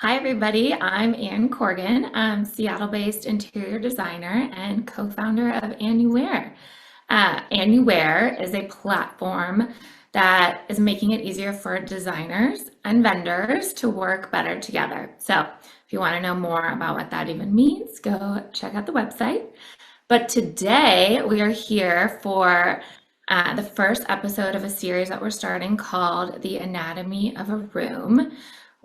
Hi, everybody. I'm Ann Corgan. I'm Seattle-based interior designer and co-founder of Anywhere. Anywhere is a platform that is making it easier for designers and vendors to work better together. So if you want to know more about what that even means, go check out the website. But today we are here for the first episode of a series that we're starting called The Anatomy of a Room.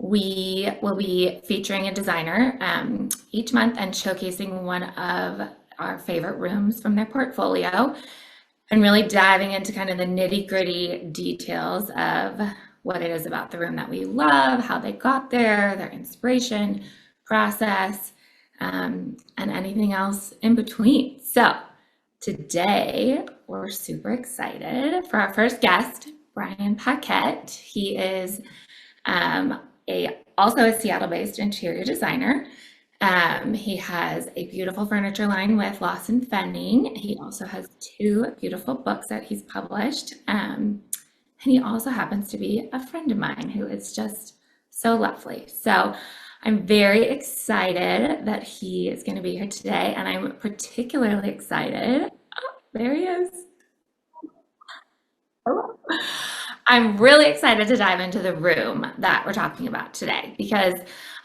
We will be featuring a designer each month and showcasing one of our favorite rooms from their portfolio and really diving into kind of the nitty-gritty details of what it is about the room that we love, how they got there, their inspiration, process, and anything else in between. So today we're super excited for our first guest, Brian Paquette. He is also a Seattle-based interior designer. He has a beautiful furniture line with Lawson Fenning. He also has two beautiful books that he's published. And he also happens to be a friend of mine who is just so lovely. So I'm very excited that he is going to be here today. And I'm particularly excited. Oh, there he is. I'm really excited to dive into the room that we're talking about today because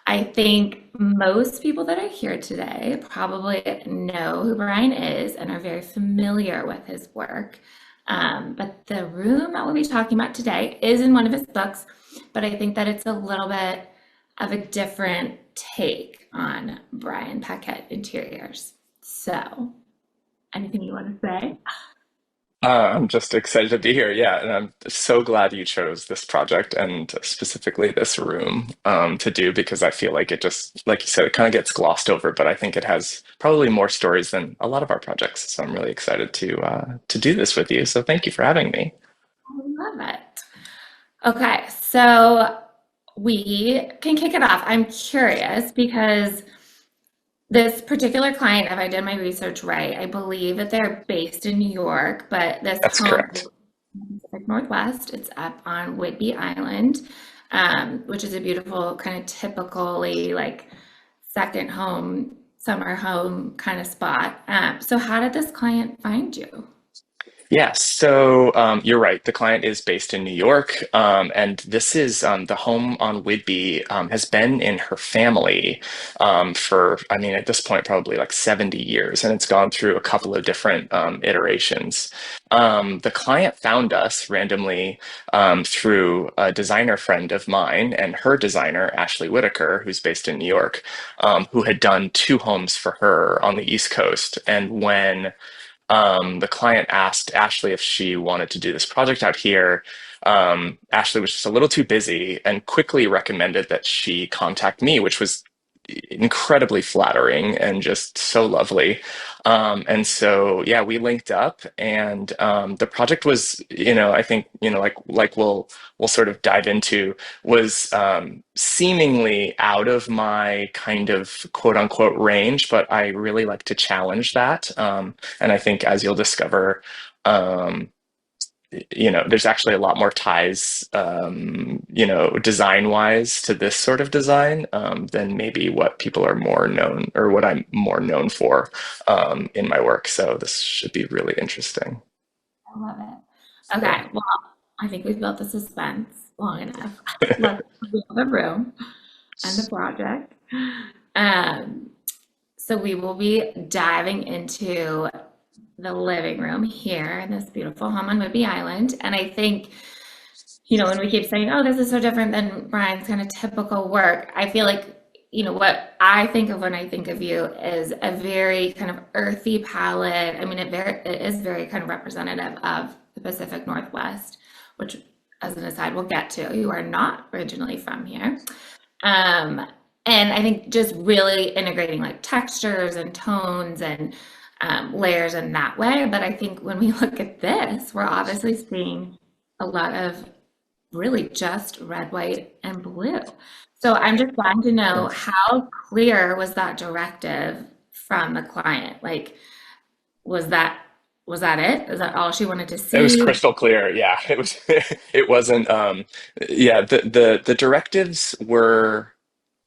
I think most people that are here today probably know who Brian is and are very familiar with his work. But the room that we'll be talking about today is in one of his books, but I think that it's a little bit of a different take on Brian Paquette interiors. So, anything you want to say? I'm just excited to be here. Yeah, and I'm so glad you chose this project and specifically this room to do because I feel like it just, like you said, it kind of gets glossed over, but I think it has probably more stories than a lot of our projects. So I'm really excited to do this with you. So thank you for having me. I love it. Okay, so we can kick it off. I'm curious because this particular client, if I did my research right, I believe that they're based in New York, but this That's home is correct. in the Pacific Northwest. It's up on Whidbey Island, which is a beautiful, kind of typically like second home, summer home kind of spot. So how did this client find you? Yeah, so you're right. The client is based in New York, and this is the home on Whidbey has been in her family for, I mean, at this point, probably like 70 years, and it's gone through a couple of different iterations. The client found us randomly through a designer friend of mine and her designer, Ashley Whitaker, who's based in New York, who had done two homes for her on the East Coast. And when the client asked Ashley if she wanted to do this project out here. Ashley was just a little too busy and quickly recommended that she contact me, which was incredibly flattering and just so lovely. And so, yeah, we linked up, and the project was, I think, like we'll sort of dive into, was seemingly out of my kind of quote unquote range, but I really like to challenge that. And I think, as you'll discover, um, there's actually a lot more ties, design wise to this sort of design than maybe what people are more known or what I'm more known for in my work. So this should be really interesting. I love it. So, Okay, well, I think we've built the suspense long enough. Let's reveal the room and the project. Um, so we will be diving into the living room here in this beautiful home on Whidbey Island. And I think, when we keep saying, oh, this is so different than Brian's kind of typical work, I feel like, what I think of when I think of you is a very kind of earthy palette. I mean, it is very kind of representative of the Pacific Northwest, which, as an aside, we'll get to. You are not originally from here. Um, and I think just really integrating like textures and tones and layers in that way. But I think when we look at this, we're obviously seeing a lot of really just red, white, and blue. So I'm just wanting to know yes. how clear was that directive from the client? Like, was that was that it? Is that all she wanted to It was see? crystal clear. Yeah, it was. It wasn't. Yeah, the directives were.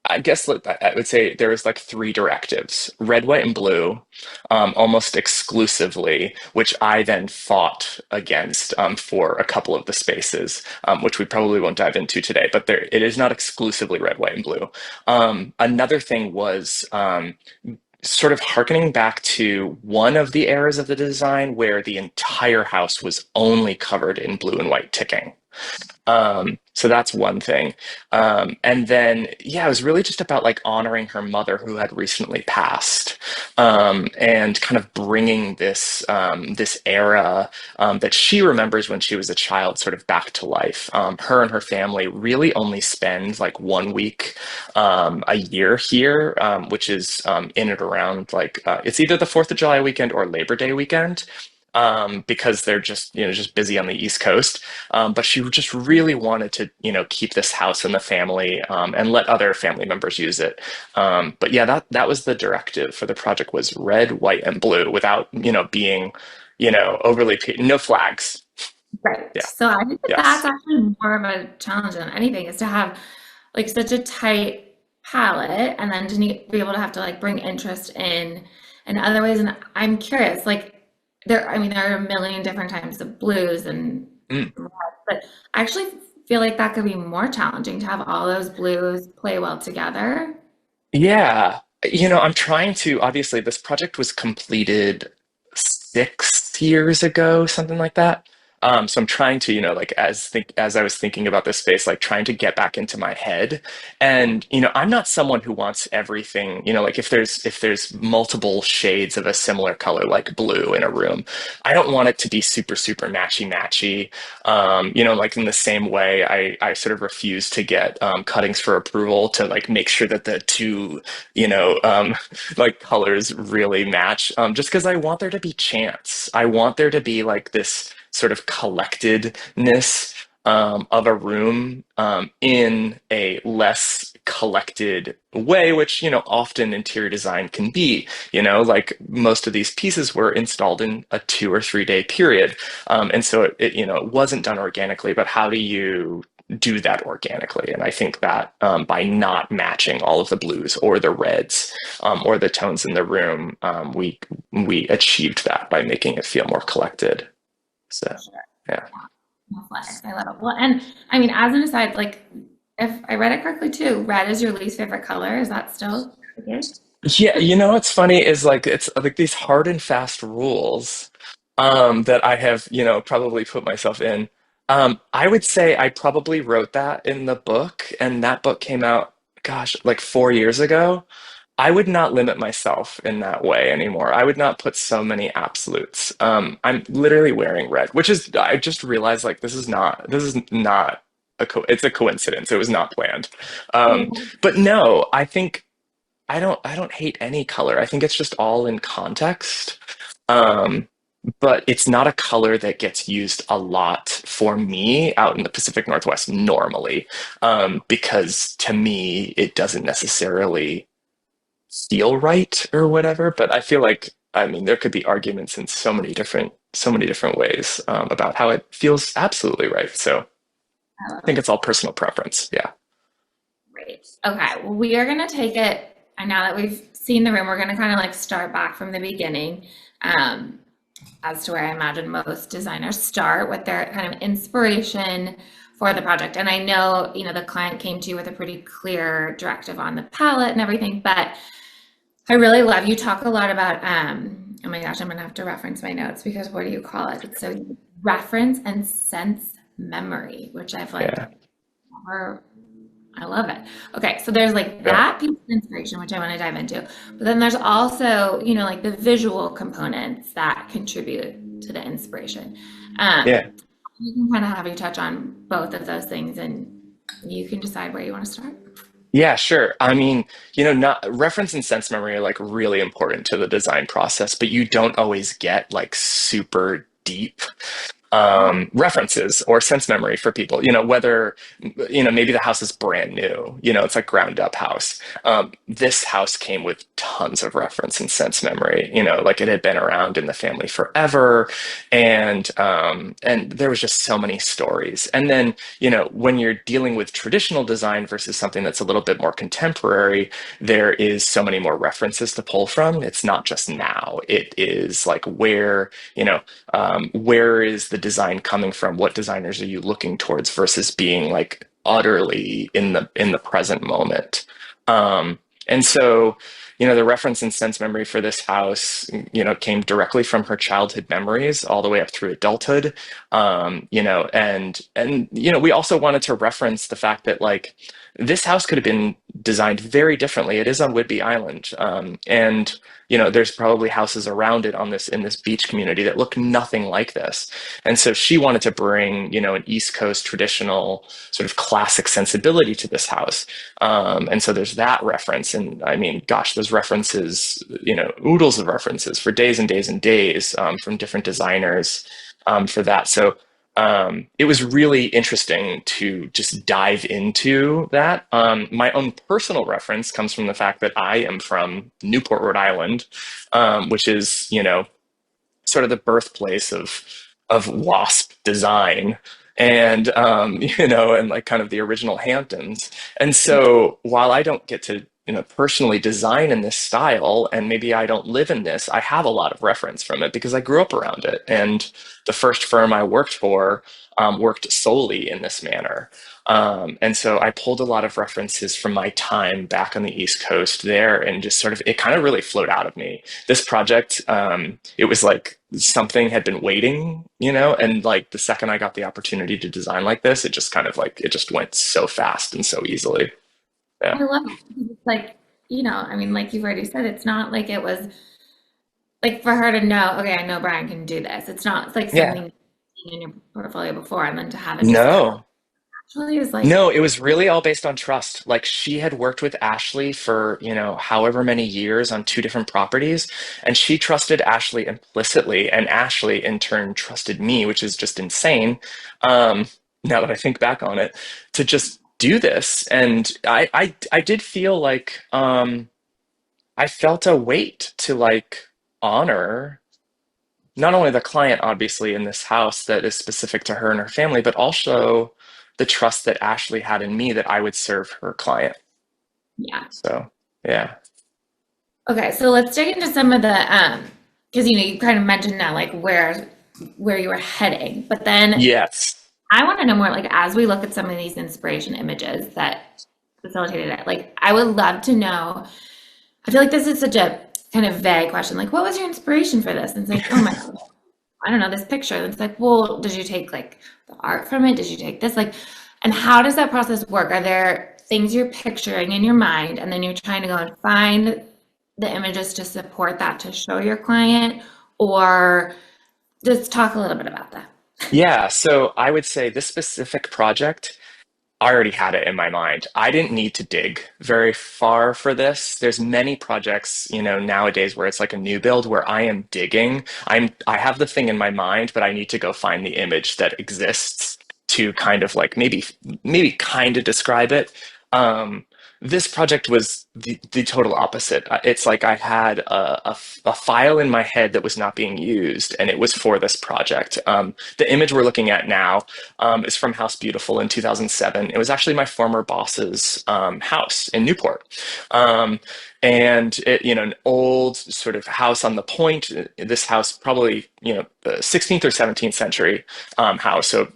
I guess I would say there was like three directives: red, white, and blue, almost exclusively, which I then fought against for a couple of the spaces, which we probably won't dive into today. But there, it is not exclusively red, white, and blue. Another thing was sort of harkening back to one of the eras of the design where the entire house was only covered in blue and white ticking. So that's one thing. And then, yeah, it was really just about like honoring her mother who had recently passed, and kind of bringing this era that she remembers when she was a child sort of back to life. Her and her family really only spend like 1 week a year here, which is in and around like it's either the Fourth of July weekend or Labor Day weekend. Because they're just just busy on the East Coast. But she just really wanted to keep this house in the family, and let other family members use it. But yeah, that was the directive for the project, was red, white, and blue, without being overly no flags. Right. Yeah. So I think that that's Yes. actually more of a challenge than anything is to have like such a tight palette and then to be able to have to like bring interest in other ways. And I'm curious, like I mean, there are a million different types of blues and Mm. reds, but I actually feel like that could be more challenging to have all those blues play well together. Yeah, I'm trying to, obviously, this project was completed 6 years ago, something like that. So I'm trying to, like as I was thinking about this space, like trying to get back into my head. And, I'm not someone who wants everything, like if there's multiple shades of a similar color, like blue in a room, I don't want it to be super, super matchy matchy. Like in the same way, I sort of refuse to get cuttings for approval to like make sure that the two, you know, um, like colors really match. Just because I want there to be chance. I want there to be like this sort of collectedness of a room in a less collected way, which, often interior design can be. Like most of these pieces were installed in a 2 or 3 day period. And so it wasn't done organically, but how do you do that organically? And I think that by not matching all of the blues or the reds or the tones in the room, we achieved that by making it feel more collected. So, Sure. yeah. No flags. I love it. Well, and I mean, as an aside, like if I read it correctly too, red is your least favorite color. Is that still the case? Yeah, what's funny is like it's like these hard and fast rules that I have, probably put myself in. I would say I probably wrote that in the book, and that book came out, gosh, like 4 years ago. I would not limit myself in that way anymore. I would not put so many absolutes. I'm literally wearing red, which is I just realized like this is not it's a coincidence. It was not planned. Um, Yeah. but no, I think I don't hate any color. I think it's just all in context. Um, but it's not a color that gets used a lot for me out in the Pacific Northwest normally, because to me it doesn't necessarily feel right or whatever. But I feel like, I mean, there could be arguments in so many different ways about how it feels absolutely right. So I I love think it. it's all personal preference. Yeah. Great. Okay. Well, we are going to take it. And now that we've seen the room, we're going to kind of like start back from the beginning, um, as to where I imagine most designers start with their kind of inspiration for the project. And I know, the client came to you with a pretty clear directive on the palette and everything, but I really love you talk a lot about, oh my gosh, I'm gonna have to reference my notes because what do you call it? It's so reference and sense memory, which I've like Yeah. never, I love it. Okay, so there's like Yeah. that piece of inspiration, which I want to dive into. But then there's also, like the visual components that contribute to the inspiration. Yeah. You can kind of have you touch on both of those things and you can decide where you want to start. Yeah, sure. I mean, not reference and sense memory are like really important to the design process, but you don't always get like super deep Oh, references or sense memory for people. Whether maybe the house is brand new. It's like ground up house. This house came with tons of reference and sense memory. Like it had been around in the family forever, and there was just so many stories. And then when you're dealing with traditional design versus something that's a little bit more contemporary, there is so many more references to pull from. It's not just now. It is like where is the design coming from? What designers are you looking towards versus being like utterly in the present moment? And so, the reference and sense memory for this house, came directly from her childhood memories all the way up through adulthood. And we also wanted to reference the fact that like this house could have been designed very differently. It is on Whidbey Island, and there's probably houses around it on this in this beach community that look nothing like this. And so she wanted to bring, an East Coast traditional sort of classic sensibility to this house. And so there's that reference. And I mean, gosh, those references, oodles of references for days and days and days, from different designers, for that. So it was really interesting to just dive into that. My own personal reference comes from the fact that I am from Newport, Rhode Island, which is, sort of the birthplace of WASP design, and and like kind of the original Hamptons. And so while I don't get to personally design in this style, and maybe I don't live in this, I have a lot of reference from it because I grew up around it. And the first firm I worked for worked solely in this manner. And so I pulled a lot of references from my time back on the East Coast there, and just sort of, it kind of really flowed out of me. This project, it was like something had been waiting, and like the second I got the opportunity to design like this, it just kind of like, it just went so fast and so easily. I Yeah. love it. It's like, I mean, like you've already said, it's not like it was like for her to know, okay, I know Brian can do this. It's not it's like Yeah. something in your portfolio before, and then to have it just come No. actually is like, No, it was really all based on trust. Like she had worked with Ashley for, however many years on two different properties, and she trusted Ashley implicitly, and Ashley in turn trusted me, which is just insane. Um, Now that I think back on it, to just do this. And I did feel like I felt a weight to like honor not only the client, obviously, in this house that is specific to her and her family, but also the trust that Ashley had in me that I would serve her client. yeah. So, yeah. Okay, so let's dig into some of the because you kind of mentioned now like where you were heading, but then Yes. I want to know more like as we look at some of these inspiration images that facilitated it, like I would love to know. I feel like this is such a kind of vague question. Like, what was your inspiration for this? And it's like, oh my God, I don't know, this picture. And it's like, well, did you take like the art from it? Did you take this? Like, and how does that process work? Are there things you're picturing in your mind and then you're trying to go and find the images to support that to show your client? Or just talk a little bit about that. Yeah. So I would say this specific project, I already had it in my mind. I didn't need to dig very far for this. There's many projects, nowadays where it's like a new build where I am digging. I have the thing in my mind, but I need to go find the image that exists to kind of like maybe kind of describe it. Um, this project was the total opposite. It's like I had a file in my head that was not being used, and it was for this project. The image we're looking at now is from House Beautiful in 2007. It was actually my former boss's house in Newport. Um, and an old sort of house on the point. This house probably, 16th or 17th century house. So,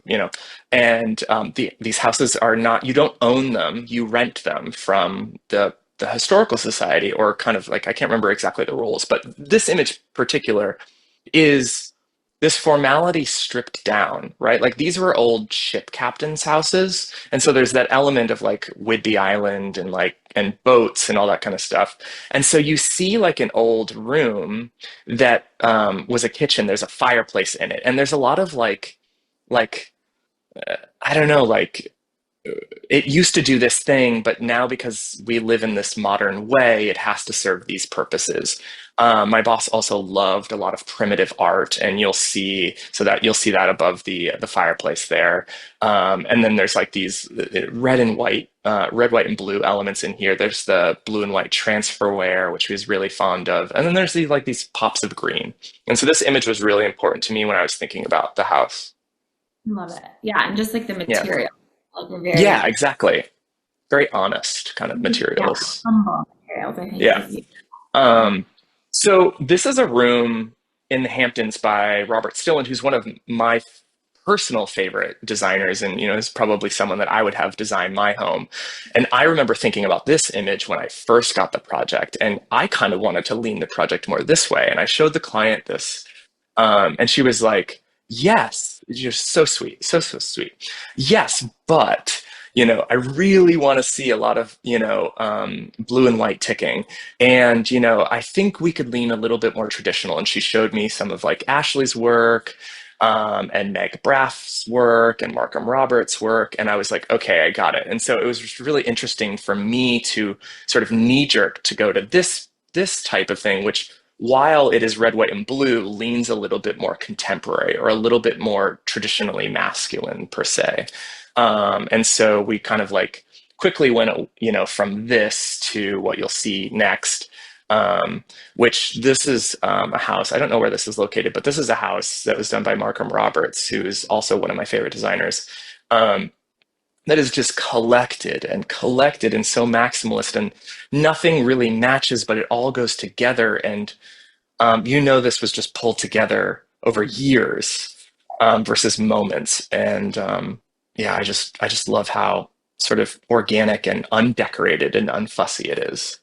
and these houses are not, you don't own them, you rent them from the historical society, or kind of like, I can't remember exactly the rules, but this image particular is this formality stripped down, right? Like these were old ship captains' houses. And so there's that element of like Whidbey Island and like, and boats and all that kind of stuff. And so you see like an old room that was a kitchen. There's a fireplace in it. And there's a lot of like, I don't know, like it used to do this thing, but now because we live in this modern way, it has to serve these purposes. My boss also loved a lot of primitive art, and you'll see that above the fireplace there. And then there's like these red, white, and blue elements in here. There's the blue and white transferware, which he was really fond of, and then there's these pops of green. And so this image was really important to me when I was thinking about the house. Love it. Yeah, and just like the Yeah, material, like we're yeah, very, exactly. Very honest kind of yeah, materials. humble materials, I think Yeah. is useful. Um, so this is a room in the Hamptons by Robert Stilland, who's one of my personal favorite designers, and is probably someone that I would have design my home. And I remember thinking about this image when I first got the project, and I kind of wanted to lean the project more this way. And I showed the client this, and she was like, "Yes, you're so sweet, so sweet. Yes, but." I really want to see a lot of, blue and white ticking. And, I think we could lean a little bit more traditional. And she showed me some of like Ashley's work, and Meg Braff's work and Markham Roberts' work. And I was like, okay, I got it. And so it was just really interesting for me to sort of knee jerk to go to this type of thing, which while it is red, white, and blue, leans a little bit more contemporary or a little bit more traditionally masculine per se. And so we kind of like quickly went, from this to what you'll see next, which this is a house. I don't know where this is located, but this is a house that was done by Markham Roberts, who is also one of my favorite designers. Um, that is just collected and so maximalist, and nothing really matches, but it all goes together. And this was just pulled together over years, versus moments. And yeah, I just love how sort of organic and undecorated and unfussy it is.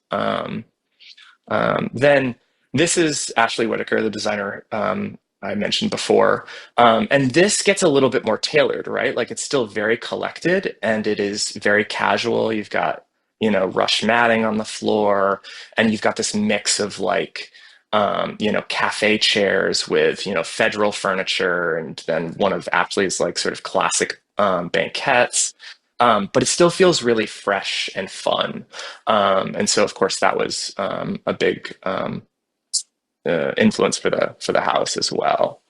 Then this is Ashley Whitaker, the designer I mentioned before. And this gets a little bit more tailored, right? Like it's still very collected and it is very casual. You've got, rush matting on the floor, and you've got this mix of like, cafe chairs with, federal furniture, and then one of Ashley's like sort of classic banquettes. But it still feels really fresh and fun. And so, of course, that was a big influence for the house as well.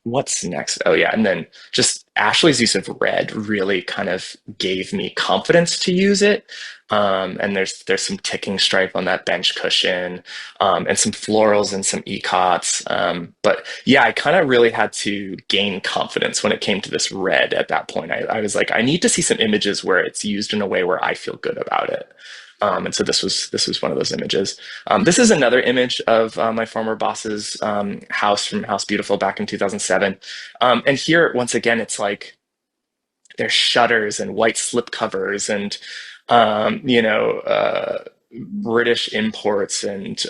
What's next? Oh yeah, and then just Ashley's use of red really kind of gave me confidence to use it. And there's some ticking stripe on that bench cushion, and some florals and some ecots. But yeah, I kind of really had to gain confidence when it came to this red at that point. I was like, I need to see some images where it's used in a way where I feel good about it. And so this was one of those images. This is another image of my former boss's house from House Beautiful back in 2007. And here, once again, it's like there's shutters and white slip covers and British imports and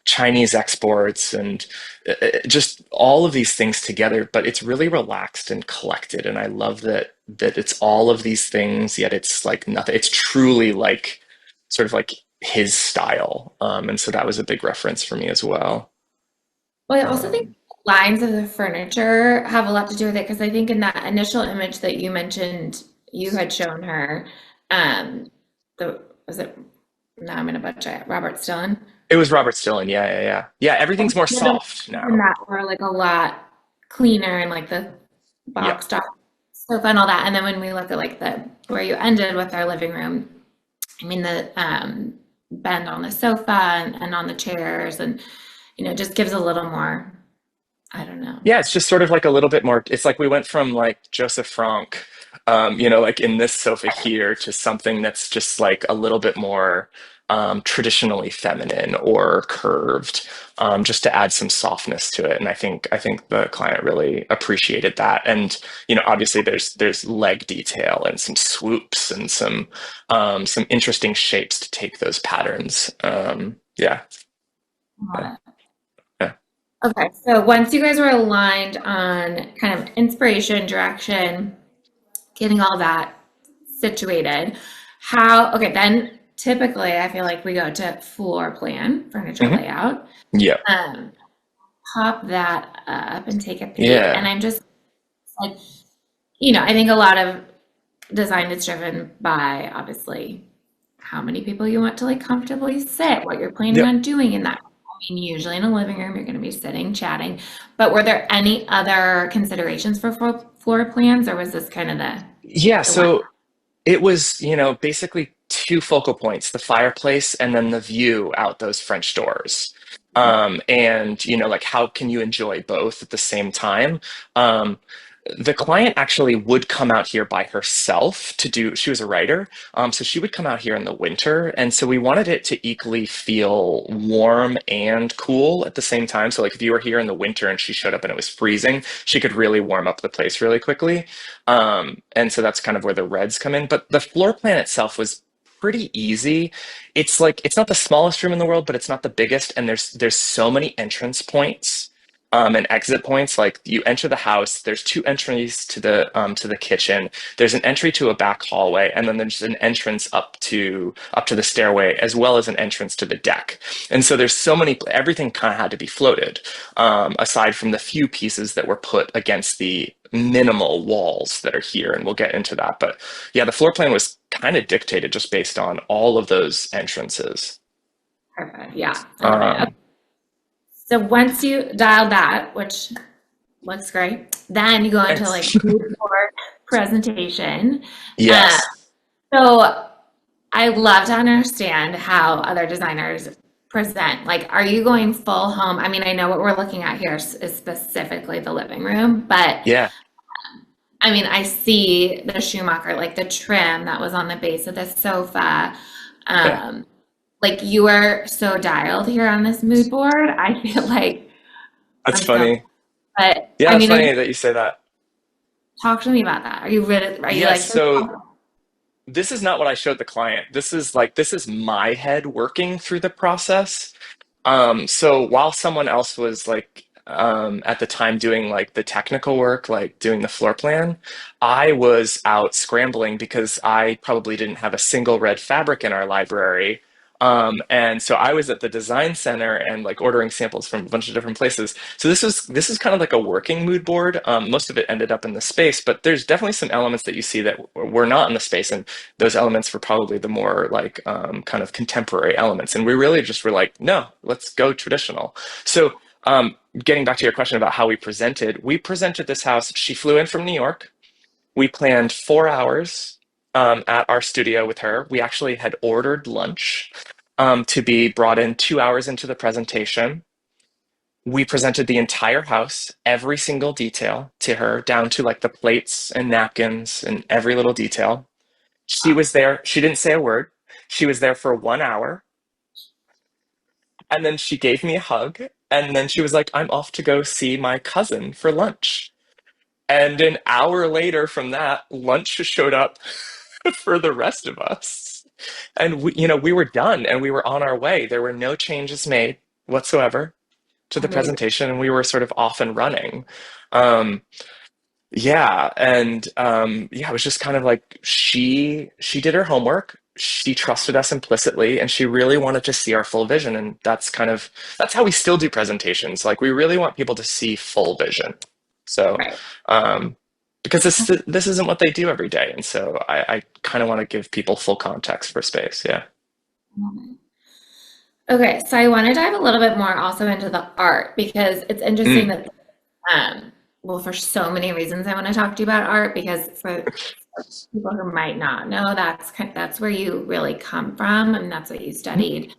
Chinese exports and just all of these things together. But it's really relaxed and collected, and I love that it's all of these things, yet it's like nothing. It's truly like sort of like his style, and so that was a big reference for me as well. Well, I also think Um, lines of the furniture have a lot to do with it because I think in that initial image that you mentioned, you had shown her, um, the was it? Now I'm gonna butcher it. Robert Stone. it was Robert Stillen, yeah, yeah, yeah, yeah. And Everything's more the lines soft in now. that were like a lot cleaner and like the Yeah. box top sofa and all that. And then when we look at like the where you ended with our living room, I mean the bend on the sofa and on the chairs and just gives a little more, I don't know. Yeah, it's just sort of like a little bit more. It's like we went from like Joseph Franck, like in this sofa here, to something that's just like a little bit more traditionally feminine or curved, just to add some softness to it. And I think the client really appreciated that. And obviously there's leg detail and some swoops and some interesting shapes to take those patterns. Yeah, yeah, yeah. Okay, so once you guys were aligned on kind of inspiration, direction, getting all that situated, okay, then typically I feel like we go to floor plan, furniture Hmm. layout, Yeah, um, pop that up and take a peek. And yeah. I'm just like, I think a lot of design is driven by obviously how many people you want to like comfortably sit, what you're planning Yep. on doing in that. I mean, usually in a living room, you're going to be sitting, chatting. But were there any other considerations for floor plans, or was this kind of Yeah, the one? so it was, basically two focal points, the fireplace and then the view out those French doors. And, like how can you enjoy both at the same time? Um, the client actually would come out here by herself to do, she was a writer. So she would come out here in the winter. And so we wanted it to equally feel warm and cool at the same time. So like if you were here in the winter and she showed up and it was freezing, she could really warm up the place really quickly. And so that's kind of where the reds come in. But the floor plan itself was pretty easy. It's like it's not the smallest room in the world, but it's not the biggest. And there's so many entrance points and exit points. Like you enter the house, there's two entries to the kitchen. There's an entry to a back hallway, and then there's an entrance up to the stairway, as well as an entrance to the deck. And so there's so many. Everything kind of had to be floated, aside from the few pieces that were put against the minimal walls that are here, and we'll get into that. But yeah, the floor plan was kind of dictated just based on all of those entrances. Perfect. Yeah, I love it. Okay. Um, So once you dial that, which looks great, then you go into like thanks. mood board presentation. Uh, Yes. so I love to understand how other designers present. Like, are you going full home? I mean, I know what we're looking at here is specifically the living room, but Yeah. I mean, I see the Schumacher, like the trim that was on the base of the sofa. Yeah. Um, like you are so dialed here on this mood board. I feel like That's I'm so, funny. but Yeah, I it's mean, funny that you say that. talk to me about that. Are you really, are you Yes, like, so this is not what I showed the client. This is my head working through the process. So while someone else was like at the time doing like the technical work, like doing the floor plan, I was out scrambling because I probably didn't have a single red fabric in our library. And so I was at the design center and like ordering samples from a bunch of different places. So this is kind of like a working mood board. Most of it ended up in the space, but there's definitely some elements that you see that were not in the space, and those elements were probably the more like kind of contemporary elements. And we really just were like, no, let's go traditional. So getting back to your question about how we presented this house. She flew in from New York. We planned 4 hours at our studio with her. We actually had ordered lunch to be brought in 2 hours into the presentation. We presented the entire house, every single detail to her, down to like the plates and napkins and every little detail. She wow, was there. She didn't say a word. She was there for 1 hour. And then she gave me a hug. And then she was like, I'm off to go see my cousin for lunch. And an hour later from that, lunch showed up for the rest of us. And we were done and we were on our way. There were no changes made whatsoever to the amazing. presentation, and we were sort of off and running. Um, Yeah, and yeah, it was just kind of like she did her homework. She trusted us implicitly, and she really wanted to see our full vision. And that's how we still do presentations. Like we really want people to see full vision. So, Right. um, because this isn't what they do every day, and so I kind of want to give people full context for space. Yeah. Okay, so I want to dive a little bit more also into the art because it's interesting Mm, that, well, for so many reasons I want to talk to you about art because for people who might not know, that's where you really come from and that's what you studied.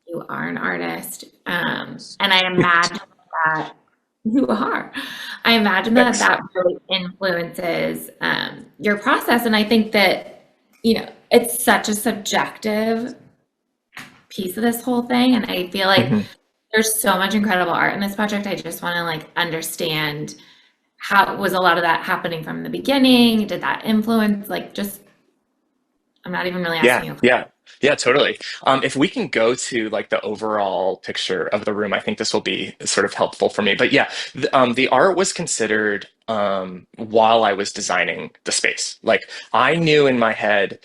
You are an artist, and I imagine that you are. I imagine that thanks. that really influences your process, and I think that it's such a subjective piece of this whole thing, and I feel like Mhm. there's so much incredible art in this project. I just want to like understand how was a lot of that happening from the beginning? Did that influence like just I'm not even really Yeah, asking you. yeah, yeah, totally. If we can go to like the overall picture of the room, I think this will be sort of helpful for me. But yeah, the art was considered while I was designing the space. Like I knew in my head,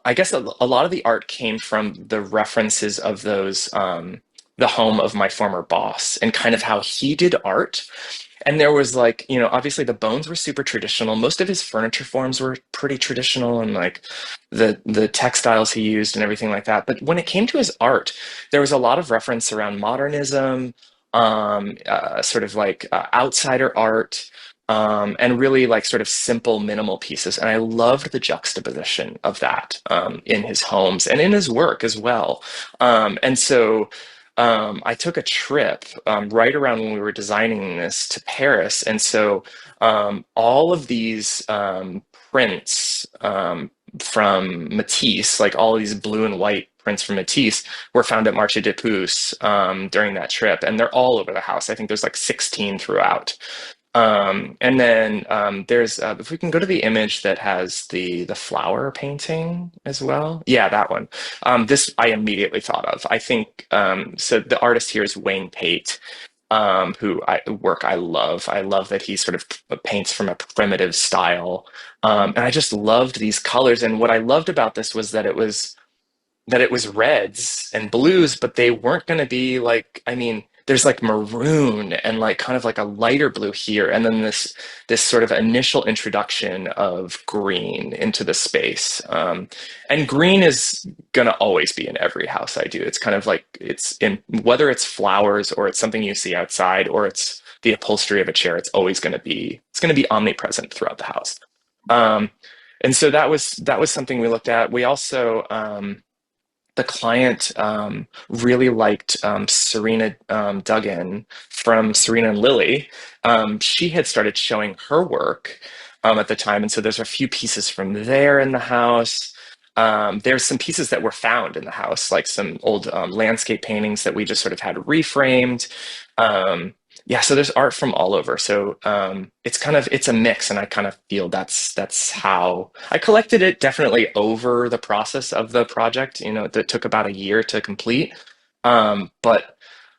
I guess a lot of the art came from the references of the home of my former boss and kind of how he did art. And there was like, you know, obviously the bones were super traditional. Most of his furniture forms were pretty traditional and like the textiles he used and everything like that. But when it came to his art, there was a lot of reference around modernism, sort of like outsider art, and really like sort of simple, minimal pieces. And I loved the juxtaposition of that in his homes and in his work as well. And so I took a trip right around when we were designing this to Paris. And so all of these prints from Matisse, like all of these blue and white prints from Matisse, were found at Marché des Puces during that trip. And they're all over the house. I think there's like 16 throughout. And then there's if we can go to the image that has the flower painting as well. Yeah, that one. This I immediately thought of. I think so. The artist here is Wayne Pate, who I love. I love that he sort of paints from a primitive style, and I just loved these colors. And what I loved about this was that it was reds and blues, but they weren't going to be like, I mean, there's like maroon and like kind of like a lighter blue here, and then this sort of initial introduction of green into the space. And green is going to always be in every house I do. It's kind of like it's in whether it's flowers or it's something you see outside or it's the upholstery of a chair. It's going to be omnipresent throughout the house. Um, and so that was something we looked at. We also the client really liked Serena Duggan from Serena and Lily. She had started showing her work at the time, and so there's a few pieces from there in the house. There's some pieces that were found in the house, like some old landscape paintings that we just sort of had reframed. Um, yeah, so there's art from all over. So it's a mix, and I kind of feel that's how I collected it. Definitely over the process of the project, you know, that took about a year to complete. But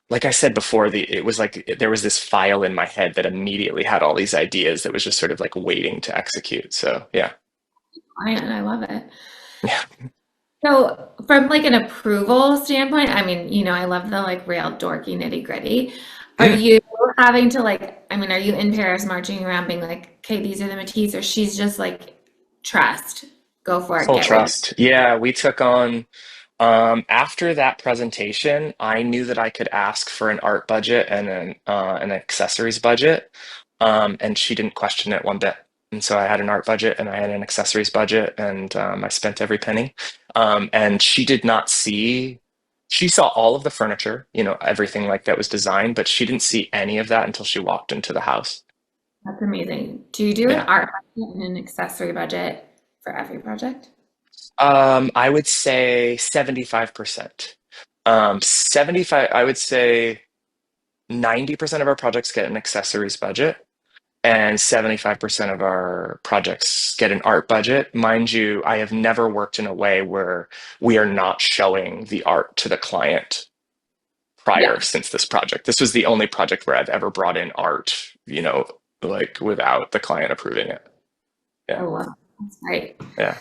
like I said before, it was like there was this file in my head that immediately had all these ideas that was just sort of like waiting to execute. So yeah, I love it. yeah. So from like an approval standpoint, I mean, I love the like real dorky nitty gritty. Are you having to like, I mean, are you in Paris marching around being like, okay, these are the Matisse, or she's just like, trust, go for it, Full get what you trust. Yeah, we took on after that presentation, I knew that I could ask for an art budget and an accessories budget, and she didn't question it one bit. And so I had an art budget and I had an accessories budget, and I spent every penny. And she did not see. She saw all of the furniture, you know, everything like that was designed, but she didn't see any of that until she walked into the house. That's amazing. Do you do an Yeah. art budget and an accessory budget for every project? I would say 75%. 75, I would say 90% of our projects get an accessories budget, and 75% of our projects get an art budget. Mind you, I have never worked in a way where we are not showing the art to the client prior Yeah. since this project. This was the only project where I've ever brought in art, you know, like without the client approving it. Yeah. Oh, wow. That's great. Yeah.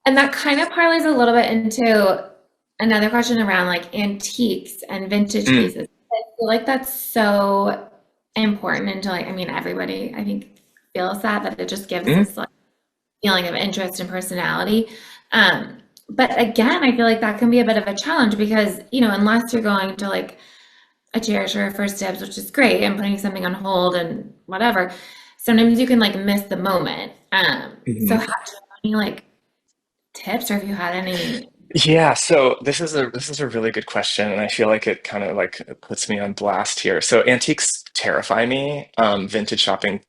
And that kind of parlays a little bit into another question around like antiques and vintage Mm, pieces. I feel like that's so important into like, I mean, everybody I think feels that it just gives mm, this like feeling of interest and personality. But again, I feel like that can be a bit of a challenge because, unless you're going to like a cherish or a first dibs, which is great, and putting something on hold and whatever, sometimes you can like miss the moment. So mhm. how do you have any like tips or if you had any? Yeah, so this is a really good question, and I feel like it kind of like puts me on blast here. So antiques terrify me. Vintage shopping,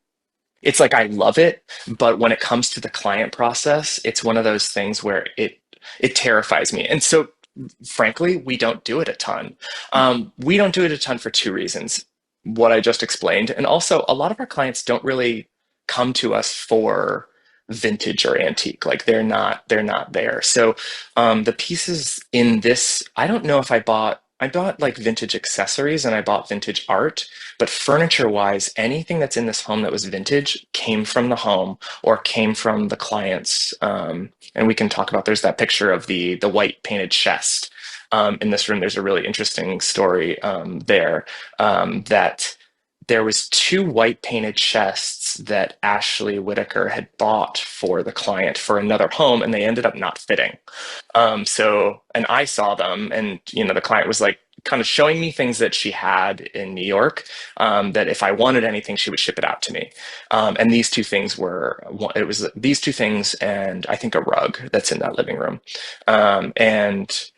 it's like I love it, but when it comes to the client process, it's one of those things where it terrifies me. And so, frankly, we don't do it a ton. We don't do it a ton for two reasons: what I just explained, and also a lot of our clients don't really come to us for vintage or antique. Like they're not there. So the pieces in this, I don't know if I bought like vintage accessories and I bought vintage art, but furniture wise, anything that's in this home that was vintage came from the home or came from the clients. And we can talk about, there's that picture of the white painted chest. In this room, there's a really interesting story there that there was two white painted chests that Ashley Whitaker had bought for the client for another home, and they ended up not fitting. And I saw them, and the client was like kind of showing me things that she had in New York, that if I wanted anything, she would ship it out to me. And these two things it was these two things, and I think a rug that's in that living room. Um, and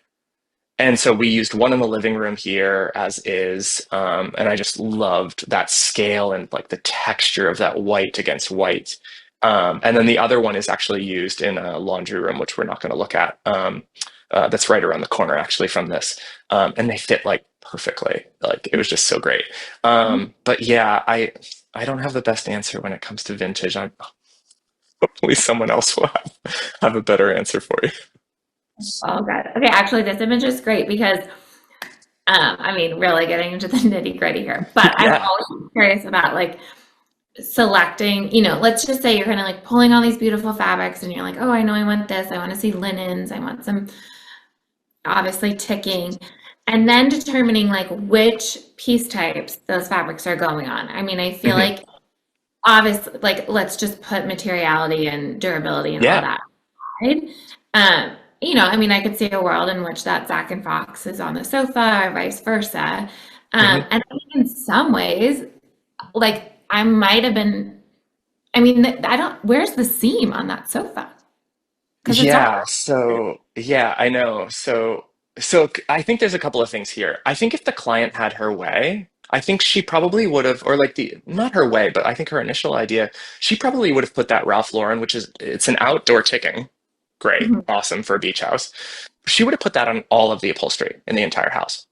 and so we used one in the living room here as is, and I just loved that scale and like the texture of that white against white. And then the other one is actually used in a laundry room, which we're not going to look at. That's right around the corner, actually, from this, and they fit like perfectly. Like it was just so great. But yeah, I don't have the best answer when it comes to vintage. Hopefully someone else will have a better answer for you. Oh, God. Okay, actually, this image is great because, I mean, really getting into the nitty gritty here, but I'm Yeah. always curious about like selecting, let's just say you're kind of like pulling all these beautiful fabrics and you're like, oh, I know I want this. I want to see linens. I want some obviously ticking. And then determining like which piece types those fabrics are going on. I mean, I feel Mhm. like obviously, like let's just put materiality and durability and all Yeah. that, right? I mean, I could see a world in which that Zac and Fox is on the sofa or vice versa. Mhm. And I think in some ways, like I might have been, I mean, I don't, where's the seam on that sofa? Because it's all, Yeah, I know. I think there's a couple of things here. I think if the client had her way, I think she probably would have, or like not her way, but I think her initial idea, she probably would have put that Ralph Lauren, it's an outdoor ticking. Great, Mhm. awesome for a beach house. She would have put that on all of the upholstery in the entire house.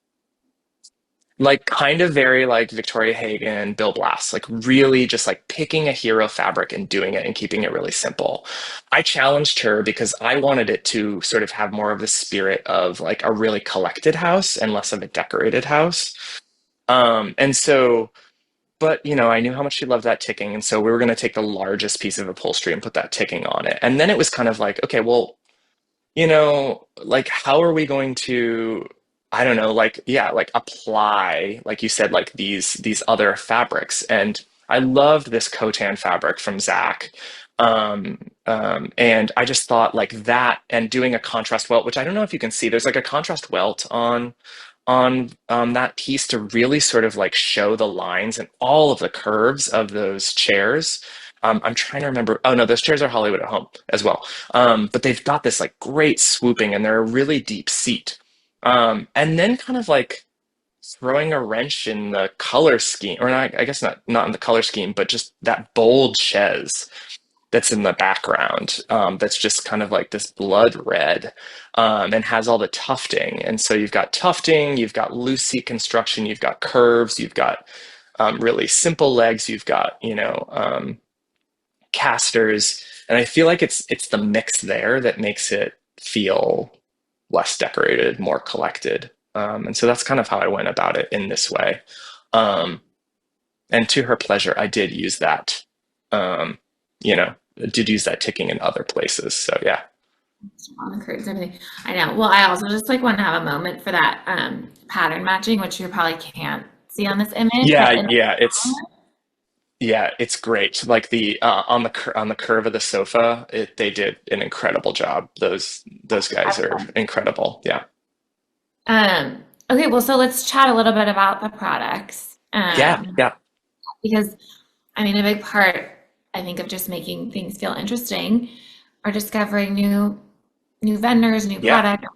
Like kind of very like Victoria Hagan, Bill Blass, like really just like picking a hero fabric and doing it and keeping it really simple. I challenged her because I wanted it to sort of have more of the spirit of like a really collected house and less of a decorated house. And so, but I knew how much she loved that ticking, and so we were going to take the largest piece of upholstery and put that ticking on it. And then it was kind of like, okay, well, like how are we going to, I don't know, like, yeah, like apply, like you said, like these other fabrics. And I loved this Khotan fabric from Zach. And I just thought like that and doing a contrast welt, which I don't know if you can see, there's like a contrast welt on that piece to really sort of like show the lines and all of the curves of those chairs. I'm trying to remember. Oh no, those chairs are Hollywood at Home as well. But they've got this like great swooping and they're a really deep seat. And then kind of like throwing a wrench in the color scheme, or not, I guess not in the color scheme, but just that bold chaise that's in the background, that's just kind of like this blood red, and has all the tufting. And so you've got tufting, you've got loose seat construction, you've got curves, you've got really simple legs, you've got casters, and I feel like it's the mix there that makes it feel less decorated, more collected. And so that's kind of how I went about it in this way. Um, and to her pleasure, I did use that. Um, did use that ticking in other places. So yeah, on the curves and everything. I know. Well, I also just like want to have a moment for that pattern matching, which you probably can't see on this image, but yeah, in it's great. Like the on the curve of the sofa, they did an incredible job. Those guys are incredible. Yeah, okay, well, so let's chat a little bit about the products. yeah, yeah, Because I mean, a big part, I think, of just making things feel interesting are discovering new vendors, new yeah. products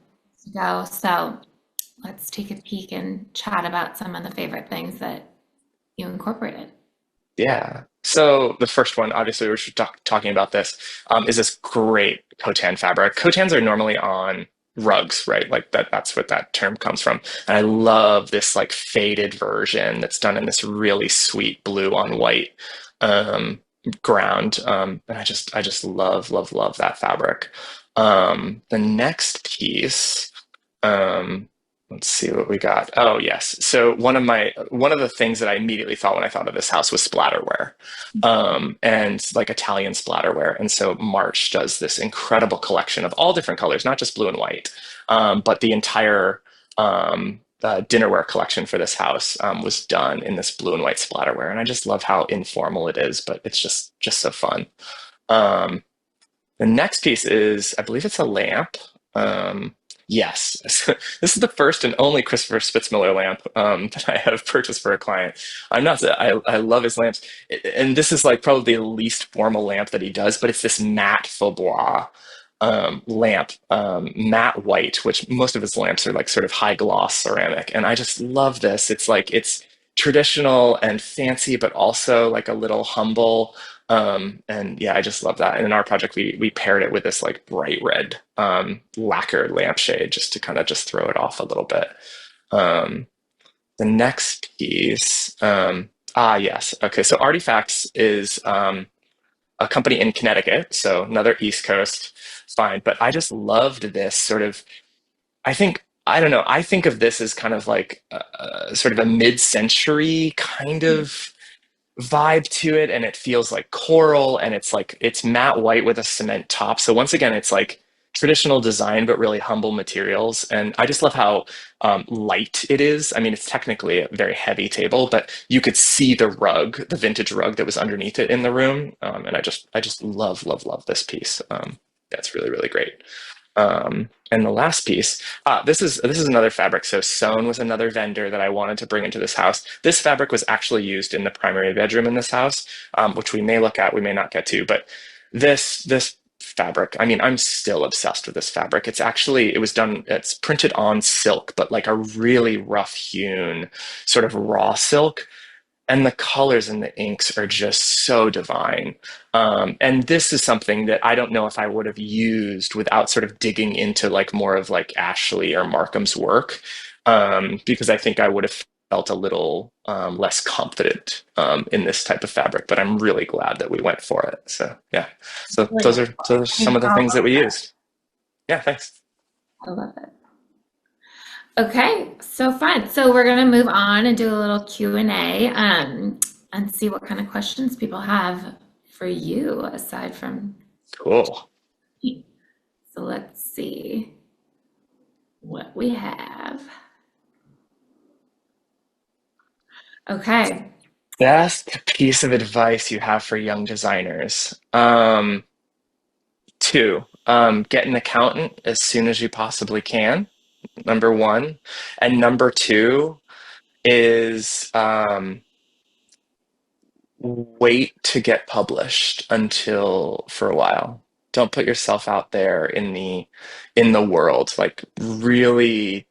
to go. So let's take a peek and chat about some of the favorite things that you incorporated. Yeah. So the first one, obviously, we were talking about this, is this great Khotan fabric. Khotans are normally on rugs, right? Like that's what that term comes from. And I love this like faded version that's done in this really sweet blue on white um, ground. And I just love, love, love that fabric. The next piece. Um, let's see what we got. Oh, yes. So one of the things that I immediately thought when I thought of this house was splatterware, and like Italian splatterware. And so March does this incredible collection of all different colors, not just blue and white, but the entire dinnerware collection for this house was done in this blue and white splatterware, and I just love how informal it is, but it's just so fun. Um, the next piece is, I believe it's a lamp. Um, yes, this is the first and only Christopher Spitzmiller lamp that I have purchased for a client. I love his lamps. And this is like probably the least formal lamp that he does, but it's this matte faux lamp, matte white, which most of his lamps are like sort of high gloss ceramic. And I just love this. It's like, it's traditional and fancy, but also like a little humble. And yeah, I just love that. And in our project, we paired it with this like bright red lacquer lampshade just to kind of just throw it off a little bit. Um, the next piece, yes, okay. So Artifacts is a company in Connecticut, so another East Coast, fine. But I just loved this sort of. I don't know. I think of this as kind of like sort of a mid-century kind of vibe to it, and it feels like coral, and it's matte white with a cement top. So once again, it's like traditional design but really humble materials, and I just love how light it is. I mean, it's technically a very heavy table, but you could see the rug, the vintage rug that was underneath it in the room, and I just love this piece. That's really really great. And the last piece, this is another fabric. So Sewn was another vendor that I wanted to bring into this house. This fabric was actually used in the primary bedroom in this house, which we may look at, we may not get to. But this fabric, I mean, I'm still obsessed with this fabric. It's printed on silk, but like a really rough hewn sort of raw silk, and the colors and the inks are just so divine. And this is something that I don't know if I would have used without sort of digging into like more of like Ashley or Markham's work, because I think I would have felt a little less confident in this type of fabric. But I'm really glad that we went for it. So yeah, so Really those are some of the things that we used. Yeah, thanks. I love it. Okay, so fun. So we're gonna move on and do a little Q&A, and see what kind of questions people have for you aside from Cool. me. So let's see what we have. Okay. Best piece of advice you have for young designers. Two, get an accountant as soon as you possibly can, number one. And number two is wait to get published until for a while. Don't put yourself out there in the world. Like really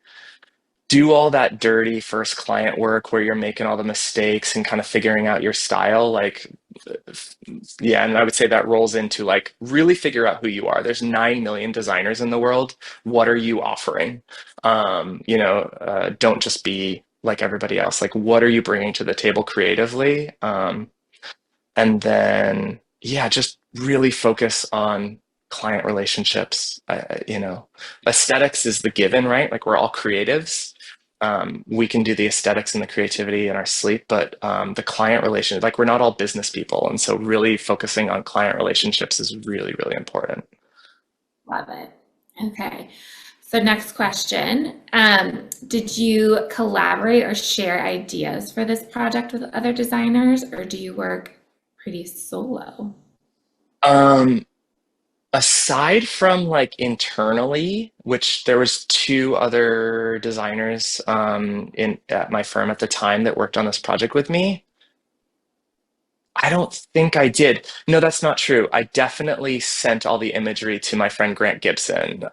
do all that dirty first client work where you're making all the mistakes and kind of figuring out your style. Like yeah, and I would say that rolls into like really figure out who you are. There's 9 million designers in the world. What are you offering? Don't just be like everybody else. Like, what are you bringing to the table creatively? And then, yeah, just really focus on client relationships. Aesthetics is the given, right? Like, we're all creatives. We can do the aesthetics and the creativity in our sleep, but the client relation, like we're not all business people. And so really focusing on client relationships is really, really important. Love it. Okay. So next question. Did you collaborate or share ideas for this project with other designers, or do you work pretty solo? Um, Aside from like internally, which there was two other designers in at my firm at the time that worked on this project with me, I don't think I did. No, that's not true. I definitely sent all the imagery to my friend Grant Gibson,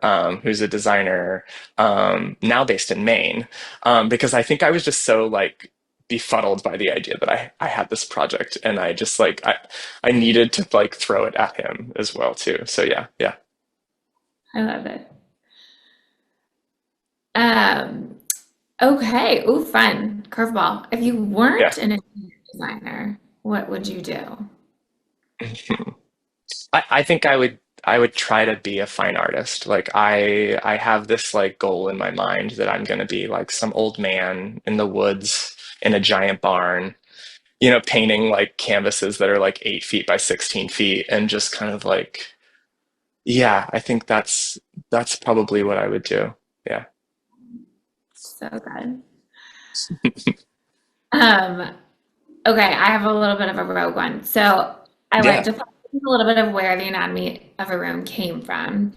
who's a designer now based in Maine, because I think I was just so like befuddled by the idea that I had this project, and I just like I needed to like throw it at him as well too. So yeah, yeah, I love it. Um, okay. Oh, fun. Curveball. If you yeah. weren't an interior designer, what would you do? I think I would try to be a fine artist. Like I have this like goal in my mind that I'm gonna be like some old man in the woods in a giant barn, painting like canvases that are like 8 feet by 16 feet, and just kind of like, yeah, I think that's probably what I would do. Yeah. So good. Um, okay, I have a little bit of a rogue one. So I like Yeah. to talk a little bit of where the anatomy of a room came from.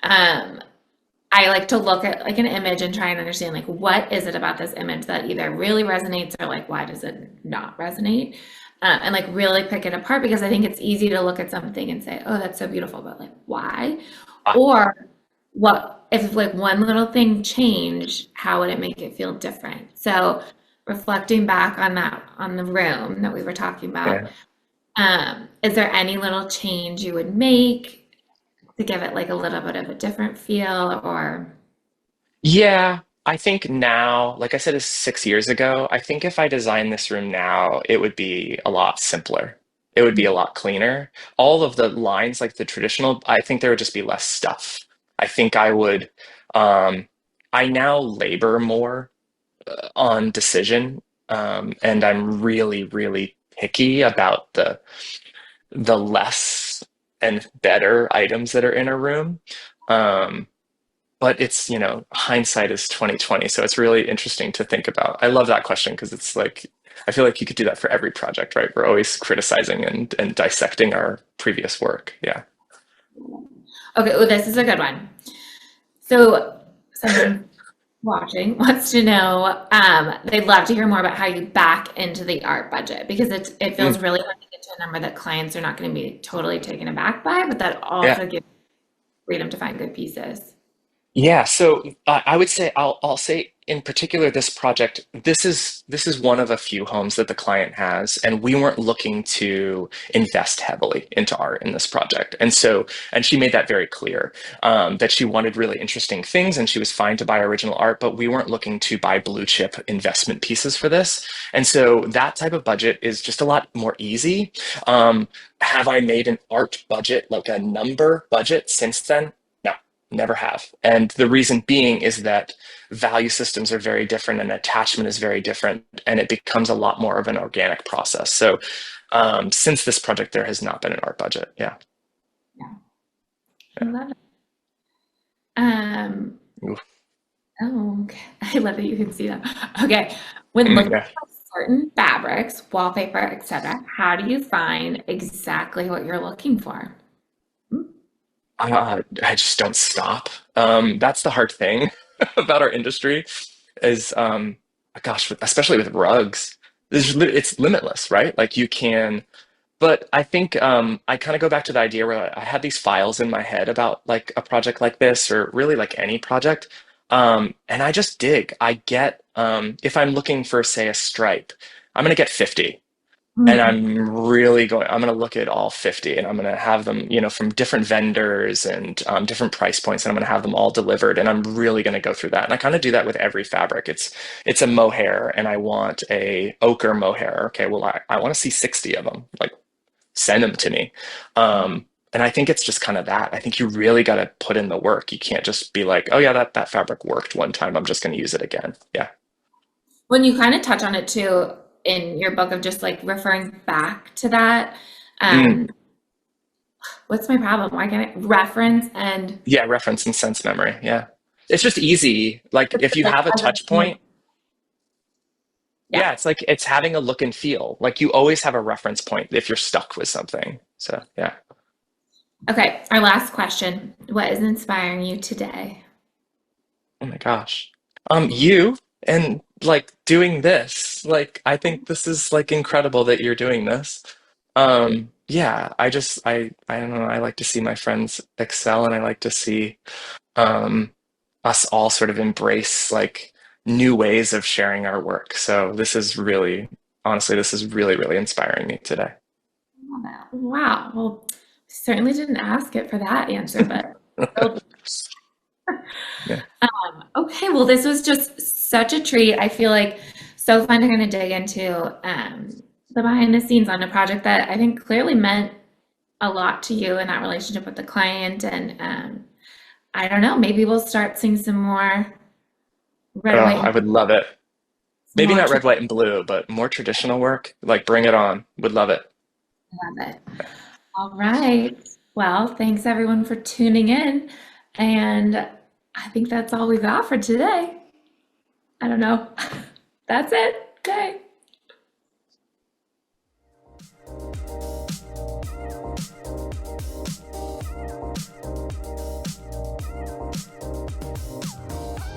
Um, I like to look at like an image and try and understand like what is it about this image that either really resonates or like why does it not resonate? And like really pick it apart because I think it's easy to look at something and say, oh, that's so beautiful, but like why? Ah, Or what if like one little thing changed, how would it make it feel different? So reflecting back on that on the room that we were talking about, yeah. is there any little change you would make to give it like a little bit of a different feel or Yeah, I think now, like I said, is 6 years ago. I think if I designed this room now, it would be a lot simpler. It would be a lot cleaner. All of the lines, like the traditional, I think there would just be less stuff. I think I would, um, I now labor more on decision, and I'm really, really picky about the less and better items that are in a room. Um, but it's, hindsight is 2020, so it's really interesting to think about. I love that question because it's like I feel like you could do that for every project, right? We're always criticizing and dissecting our previous work. Yeah. okay, oh, this is a good one. So someone watching wants to know, they'd love to hear more about how you back into the art budget because it feels Mm, really hard to get to a number that clients are not going to be totally taken aback by, but that yeah. also gives freedom to find good pieces. Yeah, so I would say I'll say in particular this project, this is one of a few homes that the client has, and we weren't looking to invest heavily into art in this project. And she made that very clear, that she wanted really interesting things and she was fine to buy original art, but we weren't looking to buy blue chip investment pieces for this. And so that type of budget is just a lot more easy. Um, have I made an art budget, like a number budget since then? No. Never have. And the reason being is that value systems are very different and attachment is very different, and it becomes a lot more of an organic process. So, since this project, there has not been an art budget. Yeah. Yeah, I Yeah. love it. Um, Oof. oh, okay. I love that you can see them. Okay, when looking Yeah. for certain fabrics, wallpaper, etc., how do you find exactly what you're looking for? Hmm, I just don't stop. That's the hard thing about our industry is, gosh, especially with rugs, it's limitless, right? Like you can. But I think I kind of go back to the idea where I had these files in my head about like a project like this, or really like any project. And I just dig. I get, if I'm looking for, say, a stripe, I'm going to get 50. And hmm, I'm going to look at all 50 and I'm going to have them, from different vendors and different price points, and I'm going to have them all delivered. And I'm really going to go through that. And I kind of do that with every fabric. It's a mohair and I want a ochre mohair. Okay, well, I want to see 60 of them. Like, send them to me. And I think it's just kind of that. I think you really got to put in the work. You can't just be like, oh yeah, that fabric worked one time. I'm just going to use it again. Yeah. when you kind of touch on it too in your book of just like referring back to that, Mm, um, what's my problem? Why can't I reference and yeah, reference and sense memory. Yeah. It's just easy. Like if you like have a as a touch point, yeah. yeah, it's like it's having a look and feel. Like you always have a reference point if you're stuck with something. So yeah. Okay, our last question. What is inspiring you today? Oh my gosh. You and like doing this. Like I think this is like incredible that you're doing this. Yeah, I don't know, I like to see my friends excel and I like to see um us all sort of embrace like new ways of sharing our work. So this is really, honestly, this is really, really inspiring me today. Wow. Well, certainly didn't ask it for that answer, but Yeah. okay. Well, this was just such a treat. I feel like so fun to kind of dig into the behind the scenes on a project that I think clearly meant a lot to you in that relationship with the client. And I don't know, maybe we'll start seeing some more red, Oh, white, I and would love it. some Maybe more not red, white, and blue, but more traditional work. Like bring it on. Would love it. love it. All right. Well, thanks everyone for tuning in. And I think that's all we got for today. I don't know. That's it. Okay.